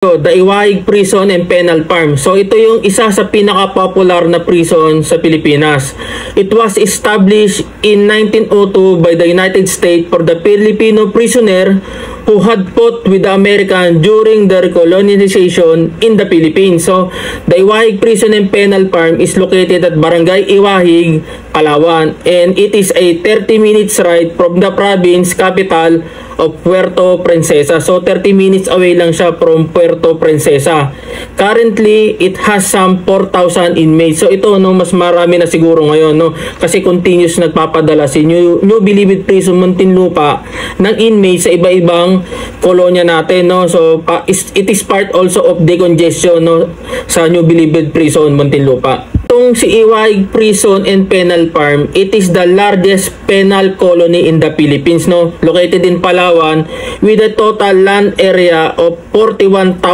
The Iwahig Prison and Penal Farm. So ito yung isa sa pinaka-popular na prison sa Pilipinas. It was established in 1902 by the United States for the Filipino prisoner who had fought with the American during the colonization in the Philippines. So the Iwahig Prison and Penal Farm is located at Barangay Iwahig, Palawan, and it is a 30 minutes ride from the province capital of Puerto Princesa. So 30 minutes away lang siya from Puerto Princesa. Currently, it has some 4,000 inmates. So ito, no, mas marami na siguro ngayon, no, kasi continuous nagpapadala si New Bilibid Prison Muntinlupa ng inmates sa iba-ibang kolonya natin, no. So it is part also of decongestion, no, sa New Bilibid Prison Muntinlupa. Itong si Iwahig Prison and Penal Farm, it is the largest penal colony in the Philippines, no, located in Palawan with a total land area of 41,000